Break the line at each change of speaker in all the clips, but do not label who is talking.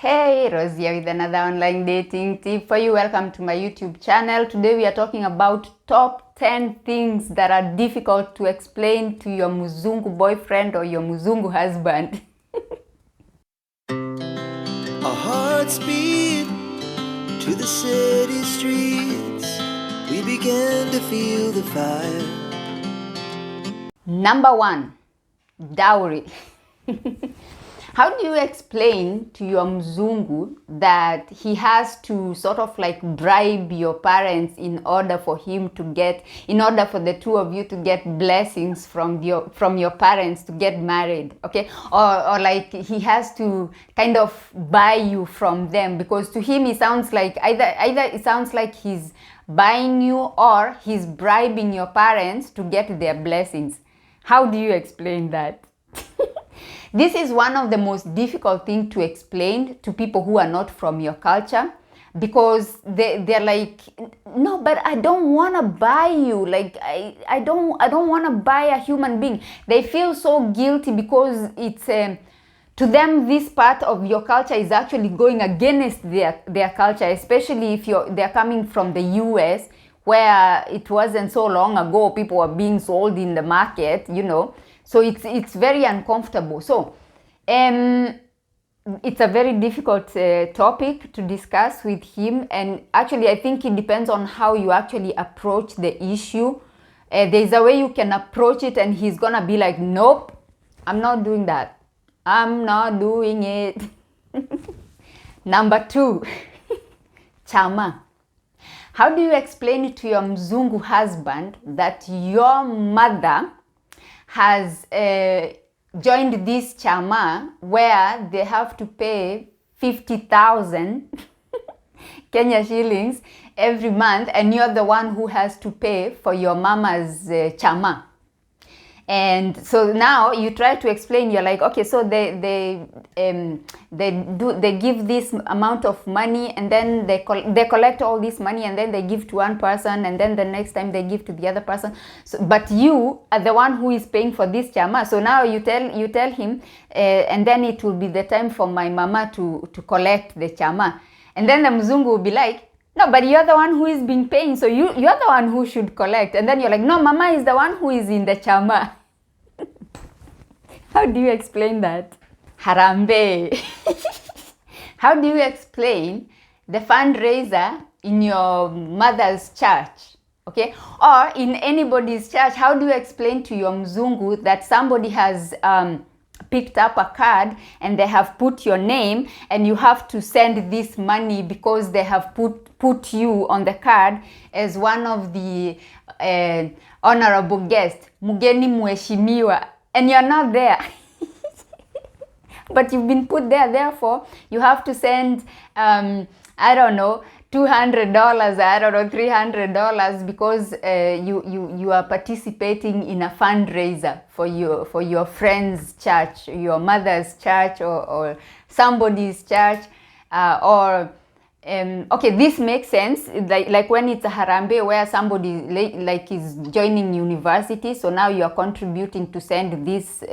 Hey, Rosie here with another online dating tip for you. Welcome to my YouTube channel. Today we are talking about top 10 things that are difficult to explain to your Muzungu boyfriend or your Muzungu husband.
Our hearts beat to the city streets. We began to feel the fire.
Number 1, dowry. How do you explain to your Mzungu that he has to sort of like bribe your parents in order for the two of you to get blessings from your parents to get married, okay? Or like he has to kind of buy you from them, because to him it sounds like either it sounds like he's buying you or he's bribing your parents to get their blessings. How do you explain that? This is one of the most difficult things to explain to people who are not from your culture, because they're like, no, but I don't want to buy you. Like, I don't want to buy a human being. They feel so guilty because it's to them, this part of your culture is actually going against their culture, especially if they're coming from the US, where it wasn't so long ago people were being sold in the market, you know. So it's very uncomfortable. So it's a very difficult topic to discuss with him. And actually, I think it depends on how you actually approach the issue. There's a way you can approach it and he's gonna be like, nope, I'm not doing that. I'm not doing it. Number 2, chama. How do you explain it to your Mzungu husband that your mother has joined this chama where they have to pay 50,000 Kenya shillings every month, and you're the one who has to pay for your mama's chama? And so now you try to explain, you're like, okay, so they give this amount of money, and then they collect all this money, and then they give to one person, and then the next time they give to the other person. So, but you are the one who is paying for this chama. So now you tell him, and then it will be the time for my mama to collect the chama. And then the Mzungu will be like, no, but you're the one who is being paying, so you're the one who should collect. And then you're like, no, mama is the one who is in the chama. How do you explain that? Harambe. How do you explain the fundraiser in your mother's church? Okay? Or in anybody's church, how do you explain to your Mzungu that somebody has picked up a card and they have put your name and you have to send this money because they have put you on the card as one of the honorable guests, mugeni muheshimiwa, and you're not there. But you've been put there, therefore you have to send I don't know, $200, I don't know, $300, because you are participating in a fundraiser for your friend's church, your mother's church, or somebody's church, okay, this makes sense, like when it's a harambe where somebody like is joining university, so now you are contributing to send this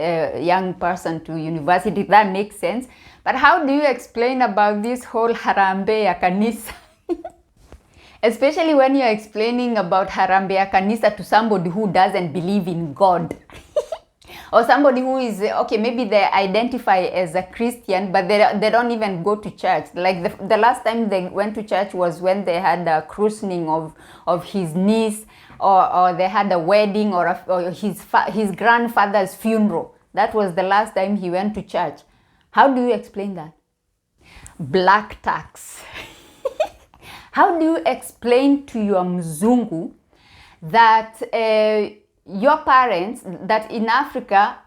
young person to university. That makes sense. But how do you explain about this whole harambe ya kanisa? Especially when you're explaining about harambe ya kanisa to somebody who doesn't believe in God. Or somebody who is, okay, maybe they identify as a Christian, but they don't even go to church. Like the last time they went to church was when they had a christening of his niece, or they had a wedding, or his grandfather's funeral. That was the last time he went to church. How do you explain that? Black tax. How do you explain to your Mzungu that your parents, that in Africa,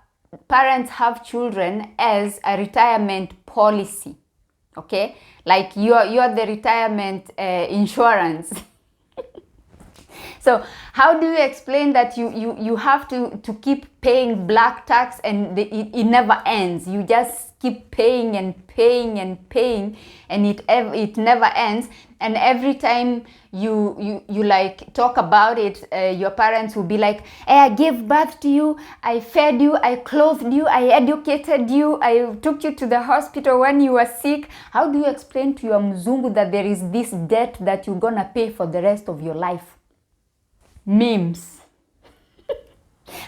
parents have children as a retirement policy, okay? Like you're the retirement insurance. So how do you explain that you have to keep paying black tax and it never ends? You just keep paying and paying and paying, and it never ends. And every time you like talk about it, your parents will be like, hey, I gave birth to you, I fed you, I clothed you, I educated you, I took you to the hospital when you were sick. How do you explain to your mzungu that there is this debt that you're gonna pay for the rest of your life? Memes.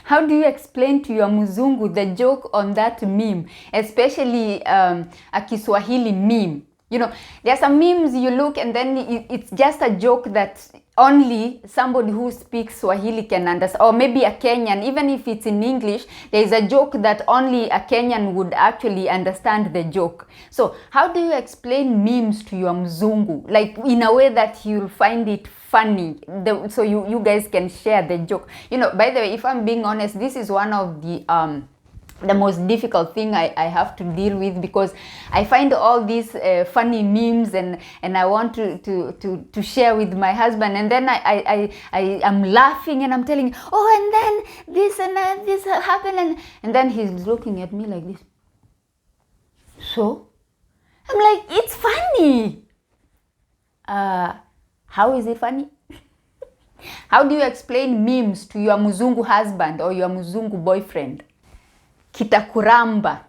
How do you explain to your mzungu the joke on that meme, especially a Kiswahili meme? You know, there are some memes you look and then it's just a joke that only somebody who speaks Swahili can understand, or maybe a Kenyan. Even if it's in English, there is a joke that only a Kenyan would actually understand the joke. So how do you explain memes to your mzungu, like in a way that you'll find it funny, so you guys can share the joke? You know, by the way, if I'm being honest, this is one of the most difficult thing I have to deal with, because I find all these funny memes and I want to share with my husband, and then I am laughing and I'm telling, oh, and then this and this happened, and then he's looking at me like this. So I'm like, it's funny. How is it funny? How do you explain memes to your mzungu husband or your mzungu boyfriend? Kitakuramba.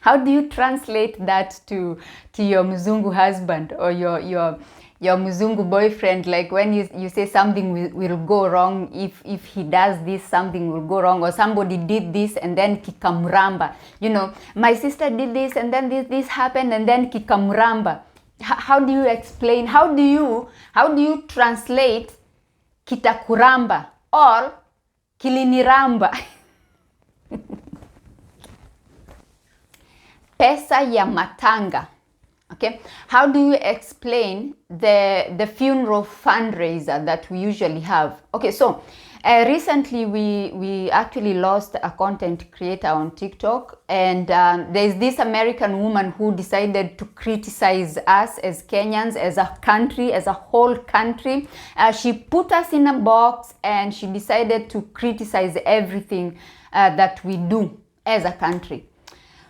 How do you translate that to your mzungu husband or your mzungu boyfriend? Like when you say something will go wrong, if he does this, something will go wrong, or somebody did this and then kikamramba. You know, my sister did this and then this happened and then kikamramba. How do you explain? How do you translate kitakuramba or kiliniramba? Pesa ya matanga. Okay, how do you explain the funeral fundraiser that we usually have? Okay, so recently we actually lost a content creator on TikTok, and there's this American woman who decided to criticize us as Kenyans, as a country, as a whole country. She put us in a box and she decided to criticize everything that we do as a country.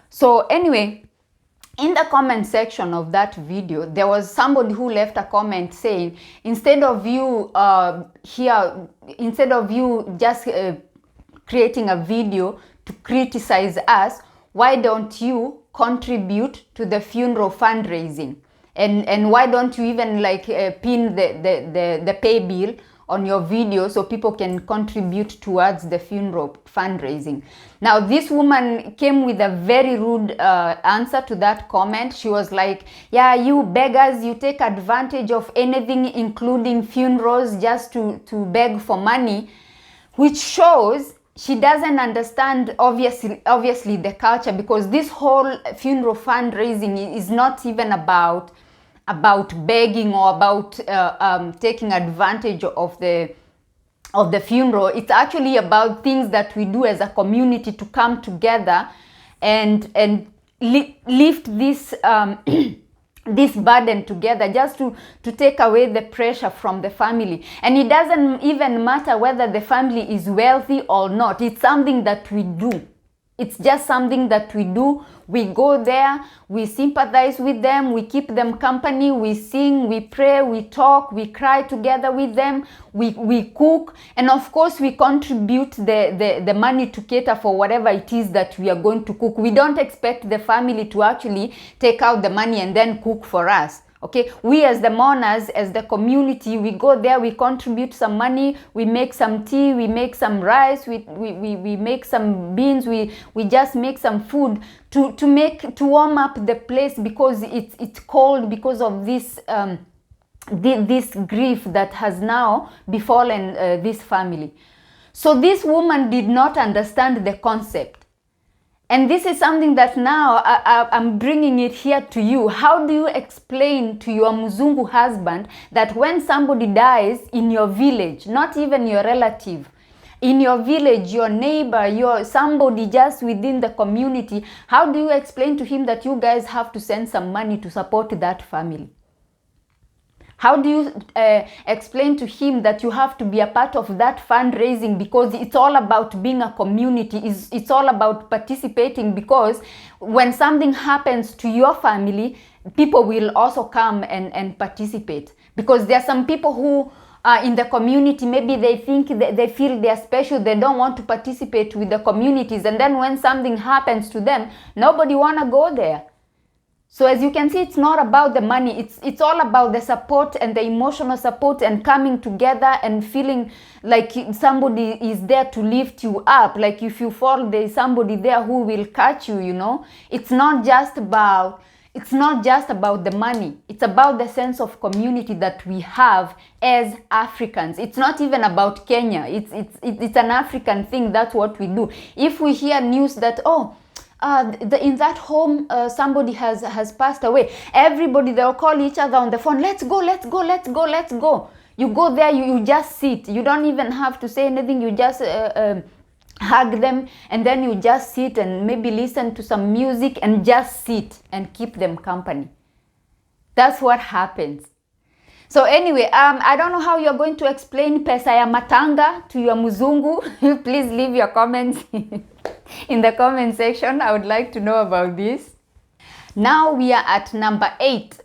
So anyway, in the comment section of that video, there was somebody who left a comment saying, instead of you just creating a video to criticize us, why don't you contribute to the funeral fundraising? And why don't you even like pin the pay bill on your video so people can contribute towards the funeral fundraising? Now, this woman came with a very rude answer to that comment. She was like, yeah, you beggars, you take advantage of anything, including funerals, just to beg for money, which shows she doesn't understand obviously the culture, because this whole funeral fundraising is not even about begging or about taking advantage of the funeral. It's actually about things that we do as a community to come together and lift this this burden together, just to take away the pressure from the family. And it doesn't even matter whether the family is wealthy or not. It's something that we do. It's just something that we do. We go there, we sympathize with them, we keep them company, we sing, we pray, we talk, we cry together with them, we cook, and of course we contribute the money to cater for whatever it is that we are going to cook. We don't expect the family to actually take out the money and then cook for us. Okay, we as the mourners, as the community, we go there, we contribute some money, we make some tea, we make some rice, we make some beans, we just make some food to warm up the place, because it's cold because of this this grief that has now befallen this family. So this woman did not understand the concept. And this is something that now I'm bringing it here to you. How do you explain to your mzungu husband that when somebody dies in your village, not even your relative, in your village, your neighbor, your somebody just within the community, how do you explain to him that you guys have to send some money to support that family? How do you explain to him that you have to be a part of that fundraising, because it's all about being a community, it's all about participating, because when something happens to your family, people will also come and participate, because there are some people who in the community, maybe they think they feel they're special, they don't want to participate with the communities, and then when something happens to them, nobody want to go there. So as you can see, it's not about the money, it's all about the support and the emotional support and coming together and feeling like somebody is there to lift you up. Like if you fall, there's somebody there who will catch you, you know. It's not just about the money. It's about the sense of community that we have as Africans. It's not even about Kenya. It's an African thing. That's what we do. If we hear news that, in that home somebody has passed away, everybody, they'll call each other on the phone, let's go. You go there, you just sit. You don't even have to say anything. You just hug them, and then you just sit and maybe listen to some music and just sit and keep them company. That's what happens. So anyway, I don't know how you're going to explain pesa ya matanga to your muzungu. Please leave your comments in the comment section. I would like to know about this. Now we are at number 8.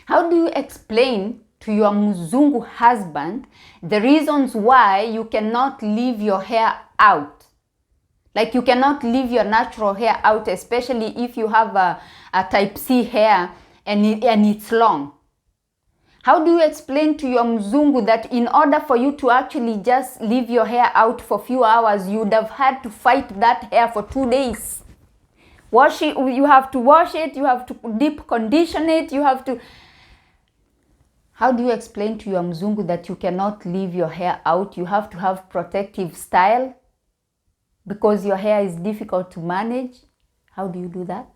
How do you explain to your muzungu husband the reasons why you cannot leave your hair out? Like you cannot leave your natural hair out, especially if you have a type C hair and it's long. How do you explain to your mzungu that in order for you to actually just leave your hair out for a few hours, you would have had to fight that hair for 2 days? Wash it, you have to wash it, you have to deep condition it, you have to... How do you explain to your mzungu that you cannot leave your hair out? You have to have protective style because your hair is difficult to manage. How do you do that?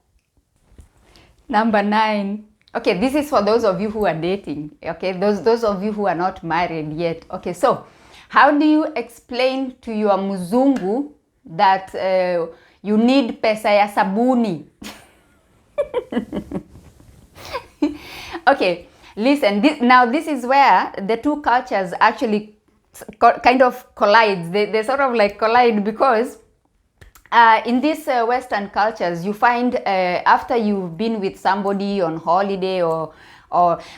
Number 9. Okay, this is for those of you who are dating. Okay, those of you who are not married yet. Okay, so how do you explain to your mzungu that you need pesa ya sabuni? Okay, listen, this is where the two cultures actually kind of collide. They sort of like collide because in these Western cultures, you find after you've been with somebody on holiday or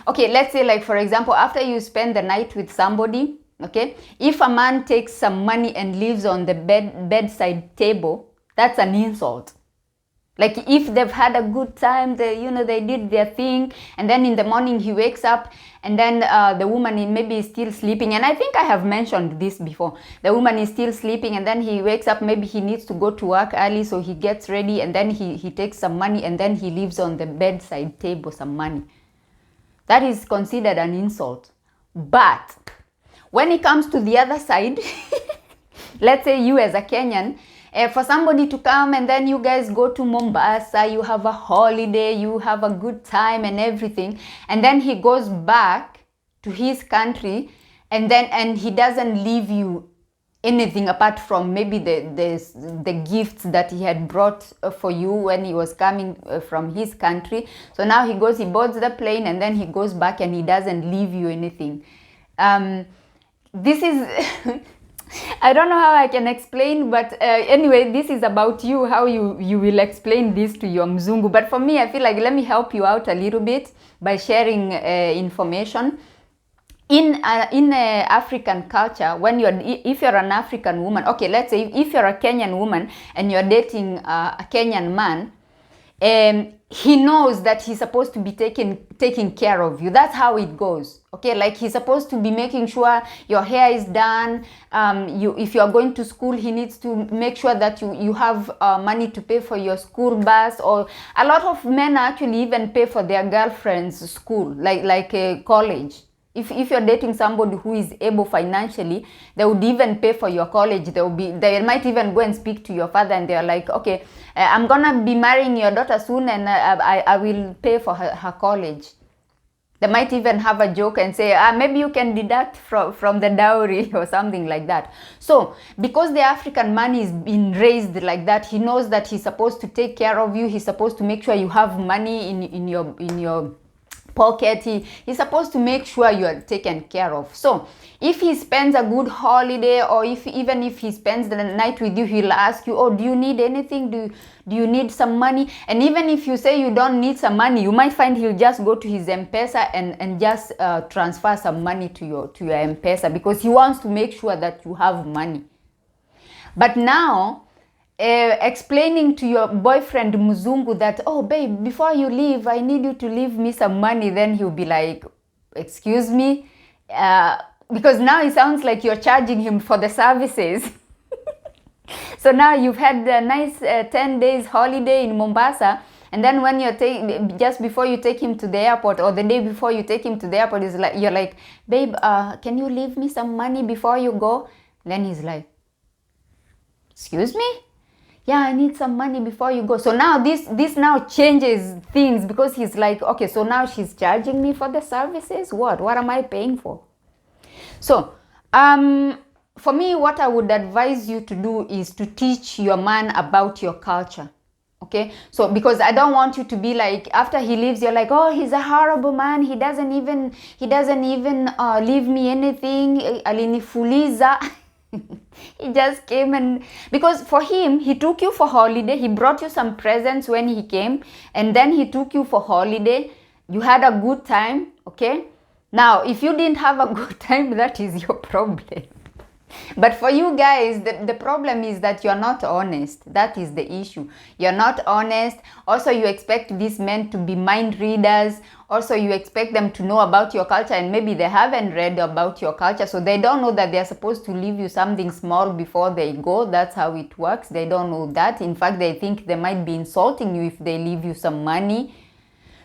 okay, let's say like for example, after you spend the night with somebody, okay, if a man takes some money and leaves on the bedside table, that's an insult. Like if they've had a good time, they did their thing, and then in the morning he wakes up, and then the woman maybe is still sleeping, and I think I have mentioned this before. The woman is still sleeping, and then he wakes up, maybe he needs to go to work early, so he gets ready, and then he takes some money, and then he leaves on the bedside table some money. That is considered an insult. But when it comes to the other side, let's say you as a Kenyan, for somebody to come and then you guys go to Mombasa, you have a holiday, you have a good time and everything, and then he goes back to his country and he doesn't leave you anything apart from maybe the gifts that he had brought for you when he was coming from his country. So now he boards the plane and then he goes back and he doesn't leave you anything. This is I don't know how I can explain, but anyway, this is about you, how you will explain this to your mzungu. But for me, I feel like let me help you out a little bit by sharing information. In African culture, if you're an African woman, okay, let's say if you're a Kenyan woman and you're dating a Kenyan man, he knows that he's supposed to be taking care of you. That's how it goes. Okay, like he's supposed to be making sure your hair is done. If you're going to school, he needs to make sure that you have money to pay for your school bus. Or a lot of men actually even pay for their girlfriend's school, like college. If you're dating somebody who is able financially, they would even pay for your college. They might even go and speak to your father and they're like, okay, I'm gonna be marrying your daughter soon and I will pay for her college. They might even have a joke and say, maybe you can deduct from the dowry or something like that. So because the African man is being raised like that, he knows that he's supposed to take care of you. He's supposed to make sure you have money in your pocket. He's supposed to make sure you are taken care of. So if he spends a good holiday, or even if he spends the night with you, he'll ask you, oh, do you need anything? Do you need some money? And even if you say you don't need some money, you might find he'll just go to his M-Pesa and just transfer some money to your M-Pesa, because he wants to make sure that you have money. But now, explaining to your boyfriend Muzungu that, oh babe, before you leave, I need you to leave me some money, then he'll be like, excuse me, because now it sounds like you're charging him for the services. So now you've had a nice 10 days holiday in Mombasa, and then when you're just before you take him to the airport, or the day before you take him to the airport, is like, you're like, babe, can you leave me some money before you go? Then he's like, excuse me? Yeah, I need some money before you go. So now this now changes things, because he's like, okay, so now she's charging me for the services. What am I paying for? So for me, what I would advise you to do is to teach your man about your culture. Okay, so because I don't want you to be like, after he leaves, you're like, oh, he's a horrible man, he doesn't even leave me anything, alinifuliza. He just came, and because for him, he took you for holiday, he brought you some presents when he came, and then he took you for holiday, you had a good time. Okay, now if you didn't have a good time, that is your problem. But for you guys, the problem is that you're not honest. That is the issue. You're not honest. Also, you expect these men to be mind readers. Also, you expect them to know about your culture, and maybe they haven't read about your culture, so they don't know that they're supposed to leave you something small before they go. That's how it works. They don't know that. In fact, they think they might be insulting you if they leave you some money.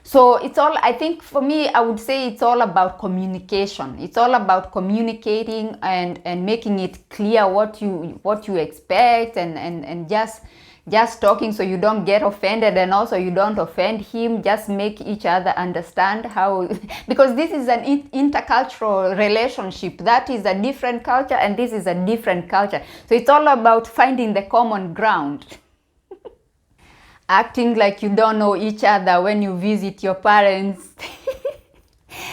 So it's all, I think for me, I would say it's all about communication. It's all about communicating and making it clear what you expect, and just talking so you don't get offended, and also you don't offend him. Just make each other understand how, because this is an intercultural relationship. That is a different culture, and this is a different culture. So it's all about finding the common ground. Acting like you don't know each other when you visit your parents.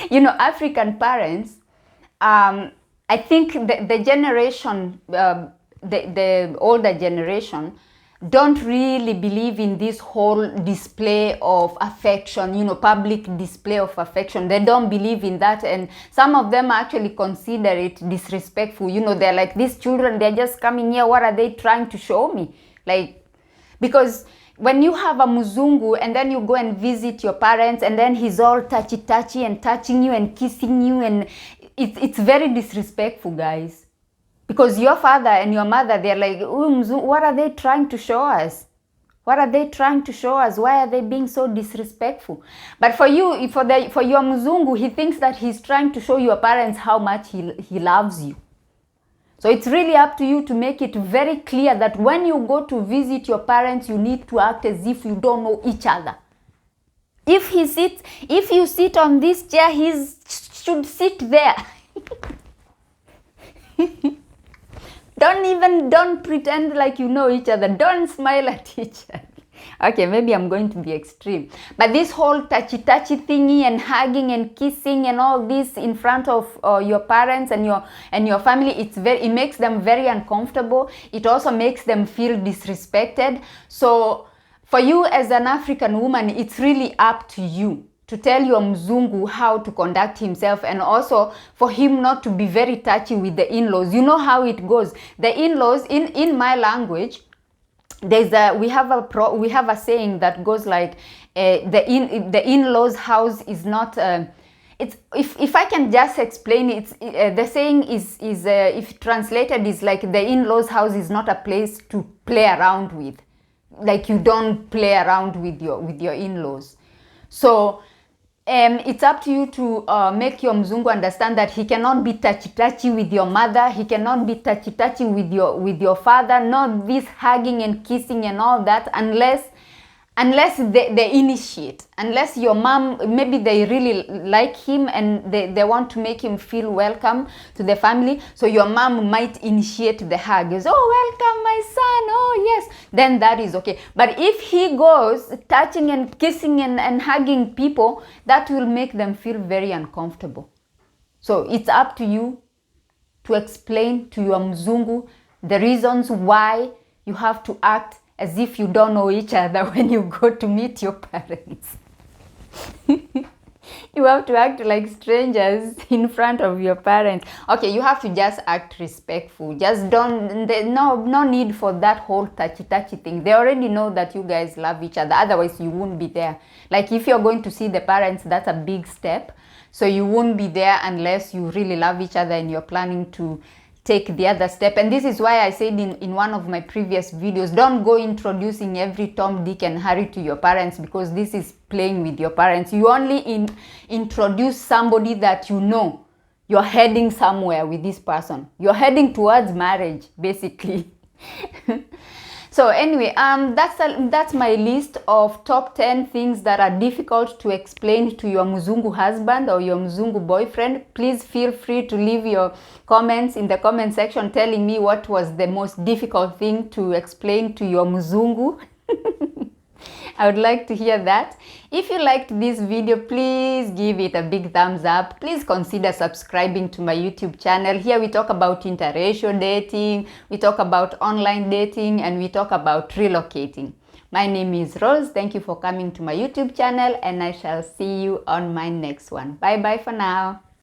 You know, African parents, I think the generation, the older generation, don't really believe in this whole display of affection, you know, public display of affection. They don't believe in that, and some of them actually consider it disrespectful. You know, they're like, these children, they're just coming here, what are they trying to show me? Like, because when you have a Muzungu and then you go and visit your parents, and then he's all touchy and touching you and kissing you, and it's very disrespectful, guys. Because your father and your mother, they're like, what are they trying to show us? What are they trying to show us? Why are they being so disrespectful? But for you, for your Muzungu, he thinks that he's trying to show your parents how much he loves you. So it's really up to you to make it very clear that when you go to visit your parents, you need to act as if you don't know each other. If you sit on this chair, he should sit there. Don't pretend like you know each other. Don't smile at each other. Okay, maybe I'm going to be extreme. But this whole touchy thingy and hugging and kissing and all this in front of your parents and your family, it makes them very uncomfortable. It also makes them feel disrespected. So for you as an African woman, it's really up to you to tell your Mzungu how to conduct himself, and also for him not to be very touchy with the in-laws. You know how it goes. The in-laws, in my language, we have a saying that goes like, the in-laws house is not it's, if I can just explain it, the saying is if translated, is like, the in-laws house is not a place to play around with. Like, you don't play around with your in-laws. So it's up to you to make your Mzungu understand that he cannot be touchy with your mother, he cannot be touchy with your father, not this hugging and kissing and all that, unless unless they initiate, unless your mom, maybe they really like him and they want to make him feel welcome to the family, so your mom might initiate the hug, is, oh, welcome my son, oh yes, then that is okay. But if he goes touching and kissing and hugging people, that will make them feel very uncomfortable. So it's up to you to explain to your mzungu the reasons why you have to act as if you don't know each other when you go to meet your parents. You have to act like strangers in front of your parents. Okay, you have to just act respectful. Just don't, no need for that whole touchy thing. They already know that you guys love each other. Otherwise, you won't be there. Like if you're going to see the parents, that's a big step. So you won't be there unless you really love each other and you're planning to take the other step. And this is why I said in one of my previous videos, don't go introducing every Tom, Dick and Harry to your parents, because this is playing with your parents. You only introduce somebody that you know you're heading somewhere with this person. You're heading towards marriage, basically. So anyway, that's my list of top 10 things that are difficult to explain to your Mzungu husband or your Mzungu boyfriend. Please feel free to leave your comments in the comment section telling me what was the most difficult thing to explain to your Mzungu. I would like to hear that. If you liked this video, please give it a big thumbs up. Please consider subscribing to my YouTube channel. Here we talk about interracial dating, we talk about online dating, and we talk about relocating. My name is Rose. Thank you for coming to my YouTube channel, and I shall see you on my next one. Bye bye for now.